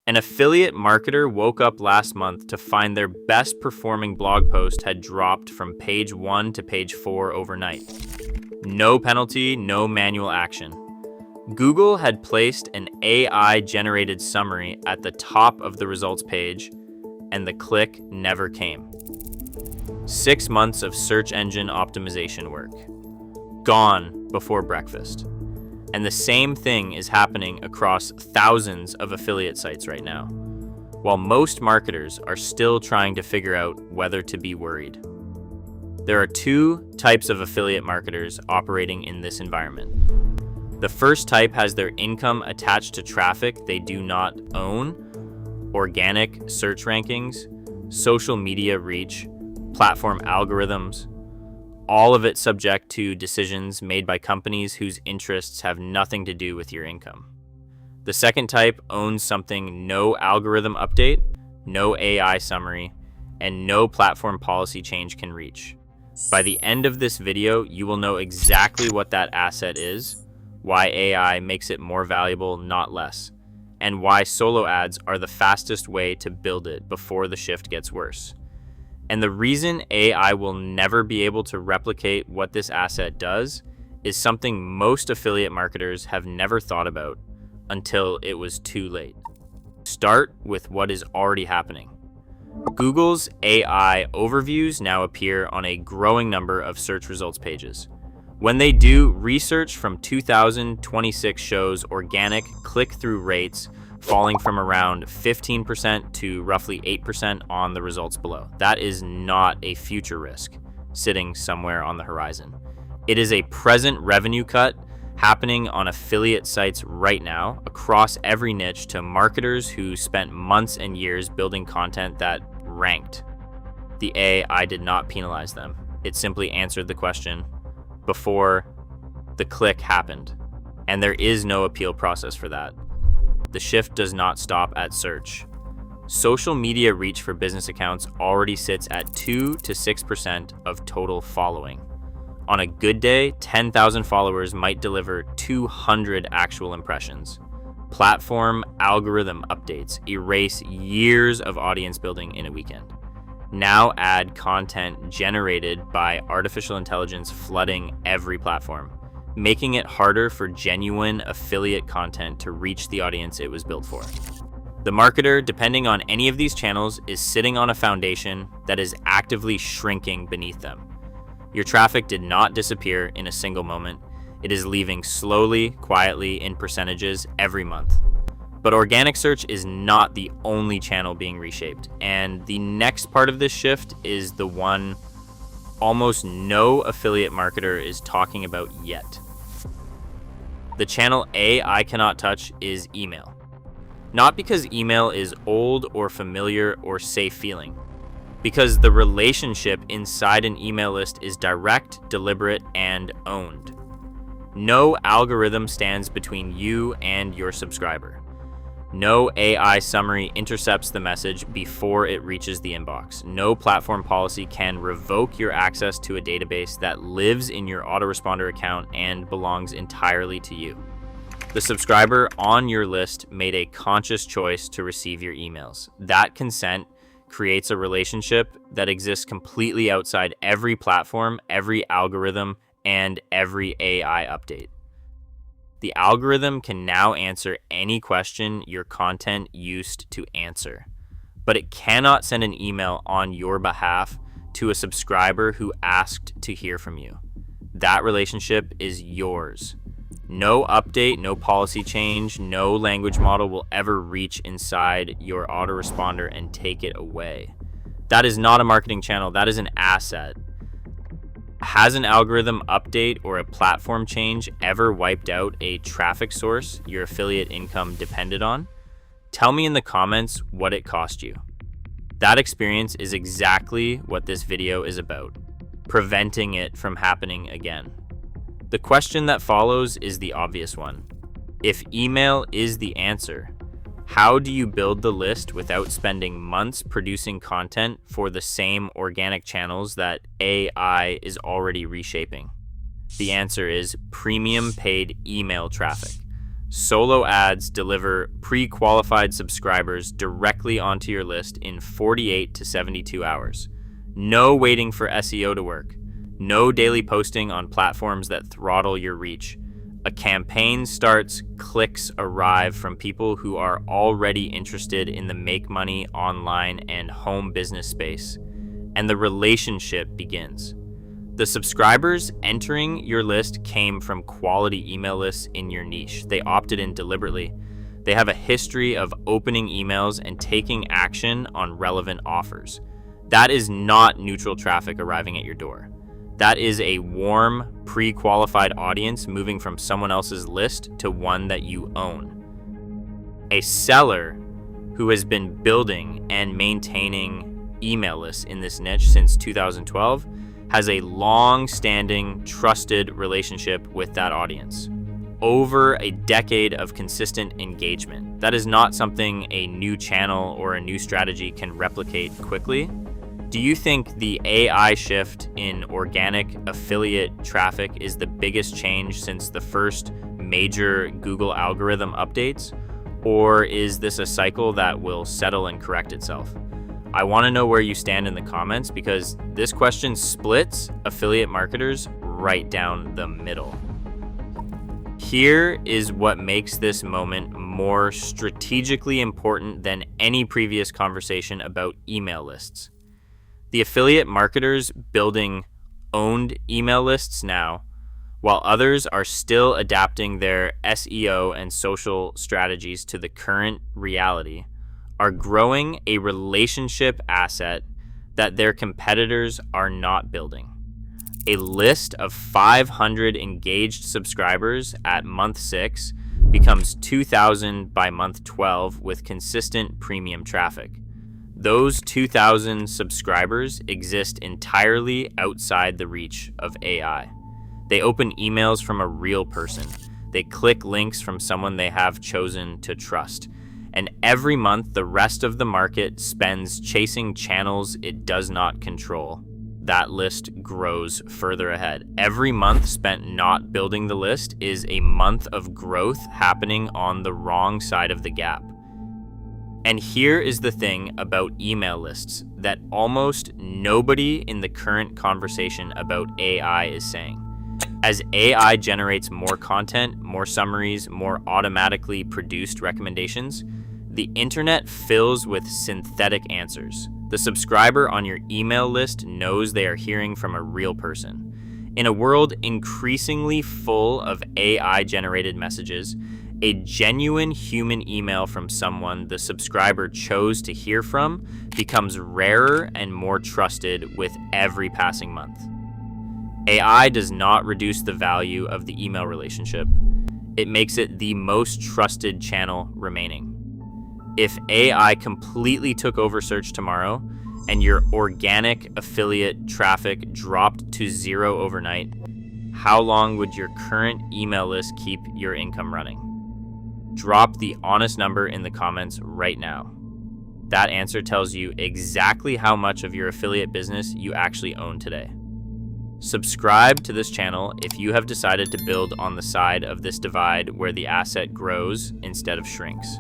An affiliate marketer woke up last month to find their best performing blog post had dropped from page 1 to page 4 overnight. No penalty, no manual action. Google had placed an AI-generated summary at the top of the results page, and the click never came. 6 months of search engine optimization work. Gone before breakfast. And the same thing is happening across thousands of affiliate sites right now, while most marketers are still trying to figure out whether to be worried. There are 2 types of affiliate marketers operating in this environment. The first type has their income attached to traffic they do not own, organic search rankings, social media reach, platform algorithms, all of it subject to decisions made by companies whose interests have nothing to do with your income. The second type owns something no algorithm update, no AI summary, and no platform policy change can reach. By the end of this video, you will know exactly what that asset is, why AI makes it more valuable, not less, and why solo ads are the fastest way to build it before the shift gets worse. And the reason AI will never be able to replicate what this asset does is something most affiliate marketers have never thought about until it was too late. Start with what is already happening. Google's AI overviews now appear on a growing number of search results pages. When they do, research from 2026 shows organic click-through rates falling from around 15% to roughly 8% on the results below. That is not a future risk sitting somewhere on the horizon. It is a present revenue cut happening on affiliate sites right now across every niche to marketers who spent months and years building content that ranked. The AI did not penalize them. It simply answered the question before the click happened, and there is no appeal process for that. The shift does not stop at search. Social media reach for business accounts already sits at 2 to 6% of total following. On a good day, 10,000 followers might deliver 200 actual impressions. Platform algorithm updates erase years of audience building in a weekend. Now add content generated by artificial intelligence flooding every platform, making it harder for genuine affiliate content to reach the audience it was built for. The marketer, depending on any of these channels, is sitting on a foundation that is actively shrinking beneath them. Your traffic did not disappear in a single moment. It is leaving slowly, quietly, in percentages every month. But organic search is not the only channel being reshaped, and the next part of this shift is the one almost no affiliate marketer is talking about yet. The channel I cannot touch is email. Not because email is old or familiar or safe feeling, because the relationship inside an email list is direct, deliberate, and owned. No algorithm stands between you and your subscriber. No AI summary intercepts the message before it reaches the inbox. No platform policy can revoke your access to a database that lives in your autoresponder account and belongs entirely to you. The subscriber on your list made a conscious choice to receive your emails. That consent creates a relationship that exists completely outside every platform, every algorithm, and every AI update. The algorithm can now answer any question your content used to answer, but it cannot send an email on your behalf to a subscriber who asked to hear from you. That relationship is yours. No update, no policy change, no language model will ever reach inside your autoresponder and take it away. That is not a marketing channel, that is an asset. Has an algorithm update or a platform change ever wiped out a traffic source your affiliate income depended on? Tell me in the comments what it cost you. That experience is exactly what this video is about, preventing it from happening again. The question that follows is the obvious one. If email is the answer, how do you build the list without spending months producing content for the same organic channels that AI is already reshaping? The answer is premium paid email traffic. Solo ads deliver pre-qualified subscribers directly onto your list in 48 to 72 hours. No waiting for SEO to work. No daily posting on platforms that throttle your reach. A campaign starts, clicks arrive from people who are already interested in the make money online and home business space, and the relationship begins. The subscribers entering your list came from quality email lists in your niche. They opted in deliberately. They have a history of opening emails and taking action on relevant offers. That is not neutral traffic arriving at your door. That is a warm, pre-qualified audience moving from someone else's list to one that you own. A seller who has been building and maintaining email lists in this niche since 2012 has a long-standing, trusted relationship with that audience. Over a decade of consistent engagement. That is not something a new channel or a new strategy can replicate quickly. Do you think the AI shift in organic affiliate traffic is the biggest change since the first major Google algorithm updates? Or is this a cycle that will settle and correct itself? I want to know where you stand in the comments because this question splits affiliate marketers right down the middle. Here is what makes this moment more strategically important than any previous conversation about email lists. The affiliate marketers building owned email lists now, while others are still adapting their SEO and social strategies to the current reality, are growing a relationship asset that their competitors are not building. A list of 500 engaged subscribers at month 6 becomes 2,000 by month 12 with consistent premium traffic. Those 2,000 subscribers exist entirely outside the reach of AI. They open emails from a real person. They click links from someone they have chosen to trust. And every month, the rest of the market spends chasing channels it does not control. That list grows further ahead. Every month spent not building the list is a month of growth happening on the wrong side of the gap. And here is the thing about email lists that almost nobody in the current conversation about AI is saying. As AI generates more content, more summaries, more automatically produced recommendations, the internet fills with synthetic answers. The subscriber on your email list knows they are hearing from a real person. In a world increasingly full of AI-generated messages, a genuine human email from someone the subscriber chose to hear from becomes rarer and more trusted with every passing month. AI does not reduce the value of the email relationship. It makes it the most trusted channel remaining. If AI completely took over search tomorrow and your organic affiliate traffic dropped to 0 overnight, how long would your current email list keep your income running? Drop the honest number in the comments right now. That answer tells you exactly how much of your affiliate business you actually own today. Subscribe to this channel if you have decided to build on the side of this divide where the asset grows instead of shrinks.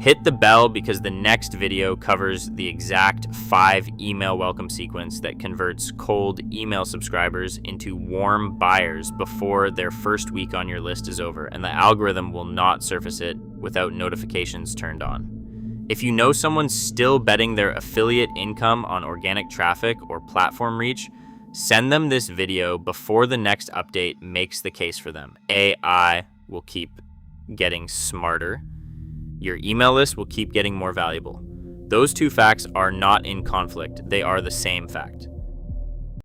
Hit the bell because the next video covers the exact 5 email welcome sequence that converts cold email subscribers into warm buyers before their first week on your list is over, and the algorithm will not surface it without notifications turned on. If you know someone still betting their affiliate income on organic traffic or platform reach, send them this video before the next update makes the case for them. AI will keep getting smarter. Your email list will keep getting more valuable. Those two facts are not in conflict. They are the same fact.